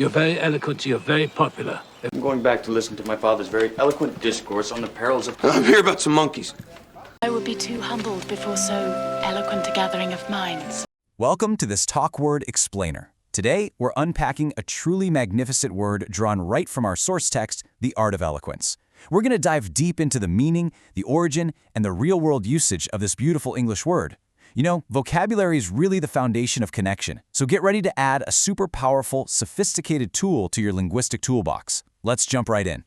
You're very eloquent, you're very popular. I'm going back to listen to my father's very eloquent discourse on the perils of... I'm here about some monkeys. I would be too humbled before so eloquent a gathering of minds. Welcome to this Talk Word Explainer. Today, we're unpacking a truly magnificent word drawn right from our source text, the art of eloquence. We're going to dive deep into the meaning, the origin, and the real-world usage of this beautiful English word. You know, vocabulary is really the foundation of connection, so get ready to add a super powerful, sophisticated tool to your linguistic toolbox. Let's jump right in.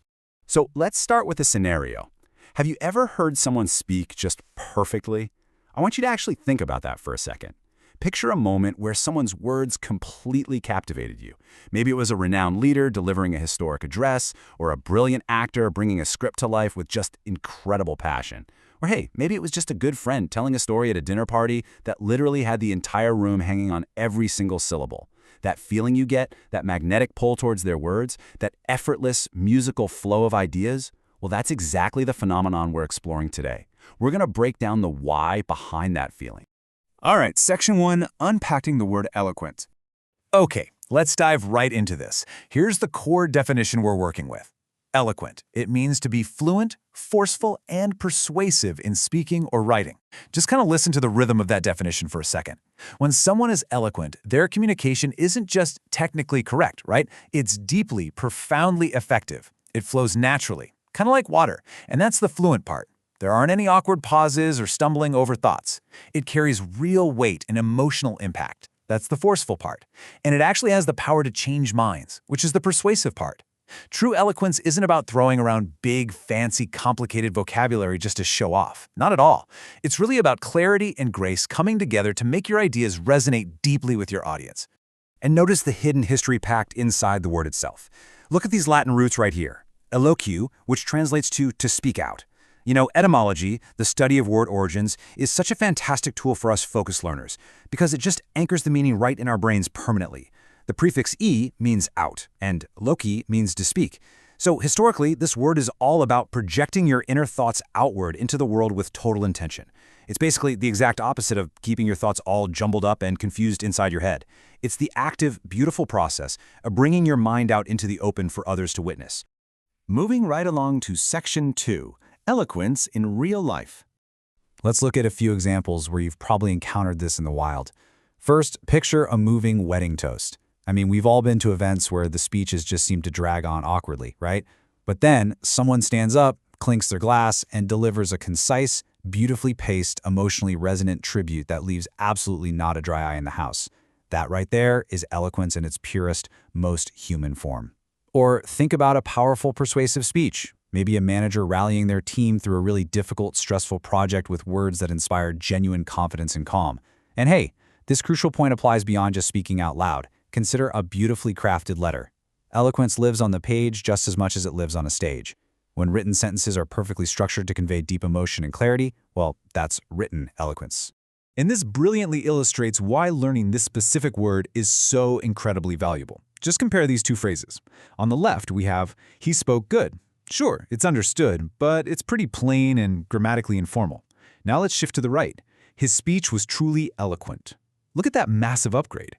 So let's start with a scenario. Have you ever heard someone speak just perfectly? I want you to actually think about that for a second. Picture a moment where someone's words completely captivated you. Maybe it was a renowned leader delivering a historic address, or a brilliant actor bringing a script to life with just incredible passion. Or hey, maybe it was just a good friend telling a story at a dinner party that literally had the entire room hanging on every single syllable. That feeling you get, that magnetic pull towards their words, that effortless musical flow of ideas, well, that's exactly the phenomenon we're exploring today. We're going to break down the why behind that feeling. All right, Section 1, unpacking the word eloquent. Okay, let's dive right into this. Here's the core definition we're working with. Eloquent. It means to be fluent, forceful, and persuasive in speaking or writing. Just kind of listen to the rhythm of that definition for a second. When someone is eloquent, their communication isn't just technically correct, right? It's deeply, profoundly effective. It flows naturally, kind of like water, and that's the fluent part. There aren't any awkward pauses or stumbling over thoughts. It carries real weight and emotional impact. That's the forceful part. And it actually has the power to change minds, which is the persuasive part. True eloquence isn't about throwing around big, fancy, complicated vocabulary just to show off. Not at all. It's really about clarity and grace coming together to make your ideas resonate deeply with your audience. And notice the hidden history packed inside the word itself. Look at these Latin roots right here. Eloque, which translates to speak out. You know, etymology, the study of word origins, is such a fantastic tool for us focused learners because it just anchors the meaning right in our brains permanently. The prefix e means out, and loci means to speak. So historically, this word is all about projecting your inner thoughts outward into the world with total intention. It's basically the exact opposite of keeping your thoughts all jumbled up and confused inside your head. It's the active, beautiful process of bringing your mind out into the open for others to witness. Moving right along to Section 2, eloquence in real life. Let's look at a few examples where you've probably encountered this in the wild. First, picture a moving wedding toast. I mean, we've all been to events where the speeches just seem to drag on awkwardly, right? But then someone stands up, clinks their glass, and delivers a concise, beautifully paced, emotionally resonant tribute that leaves absolutely not a dry eye in the house. That right there is eloquence in its purest, most human form. Or think about a powerful, persuasive speech. Maybe a manager rallying their team through a really difficult, stressful project with words that inspire genuine confidence and calm. And hey, this crucial point applies beyond just speaking out loud. Consider a beautifully crafted letter. Eloquence lives on the page just as much as it lives on a stage. When written sentences are perfectly structured to convey deep emotion and clarity, well, that's written eloquence. And this brilliantly illustrates why learning this specific word is so incredibly valuable. Just compare these two phrases. On the left, we have, he spoke good. Sure, it's understood, but it's pretty plain and grammatically informal. Now let's shift to the right. His speech was truly eloquent. Look at that massive upgrade.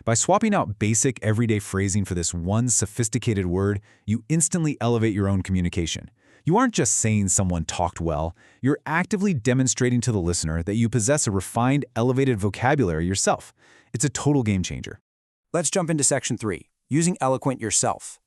By swapping out basic, everyday phrasing for this one sophisticated word, you instantly elevate your own communication. You aren't just saying someone talked well, you're actively demonstrating to the listener that you possess a refined, elevated vocabulary yourself. It's a total game changer. Let's jump into Section 3, using eloquent yourself.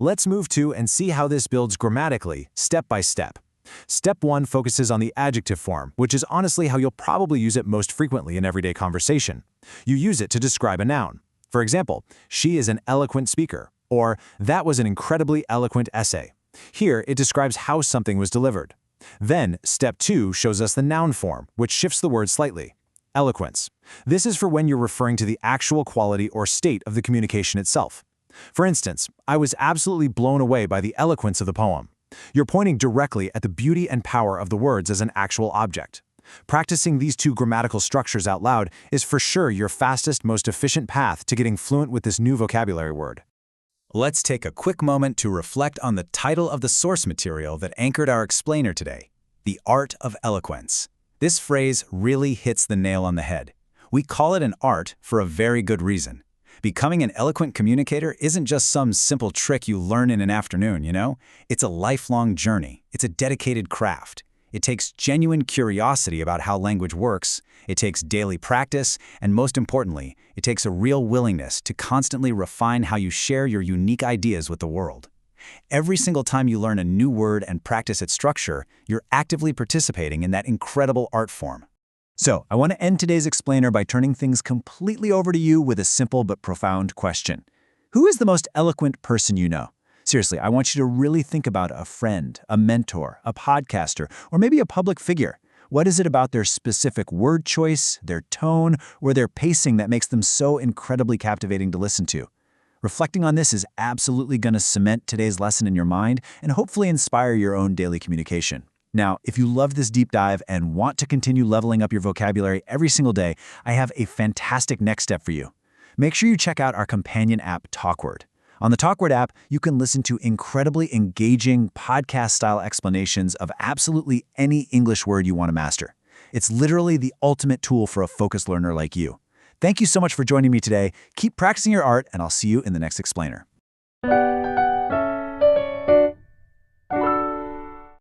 Let's move to and see how this builds grammatically, step by step. Step 1 focuses on the adjective form, which is honestly how you'll probably use it most frequently in everyday conversation. You use it to describe a noun. For example, she is an eloquent speaker, or that was an incredibly eloquent essay. Here, it describes how something was delivered. Then, Step 2 shows us the noun form, which shifts the word slightly. Eloquence. This is for when you're referring to the actual quality or state of the communication itself. For instance, I was absolutely blown away by the eloquence of the poem. You're pointing directly at the beauty and power of the words as an actual object. Practicing these two grammatical structures out loud is for sure your fastest, most efficient path to getting fluent with this new vocabulary word. Let's take a quick moment to reflect on the title of the source material that anchored our explainer today, the art of eloquence. This phrase really hits the nail on the head. We call it an art for a very good reason. Becoming an eloquent communicator isn't just some simple trick you learn in an afternoon, you know? It's a lifelong journey. It's a dedicated craft. It takes genuine curiosity about how language works, it takes daily practice, and most importantly, it takes a real willingness to constantly refine how you share your unique ideas with the world. Every single time you learn a new word and practice its structure, you're actively participating in that incredible art form. So, I want to end today's explainer by turning things completely over to you with a simple but profound question. Who is the most eloquent person you know? Seriously, I want you to really think about a friend, a mentor, a podcaster, or maybe a public figure. What is it about their specific word choice, their tone, or their pacing that makes them so incredibly captivating to listen to? Reflecting on this is absolutely going to cement today's lesson in your mind and hopefully inspire your own daily communication. Now, if you love this deep dive and want to continue leveling up your vocabulary every single day, I have a fantastic next step for you. Make sure you check out our companion app, Talkword. On the Talkword app, you can listen to incredibly engaging podcast-style explanations of absolutely any English word you want to master. It's literally the ultimate tool for a focused learner like you. Thank you so much for joining me today. Keep practicing your art, and I'll see you in the next explainer.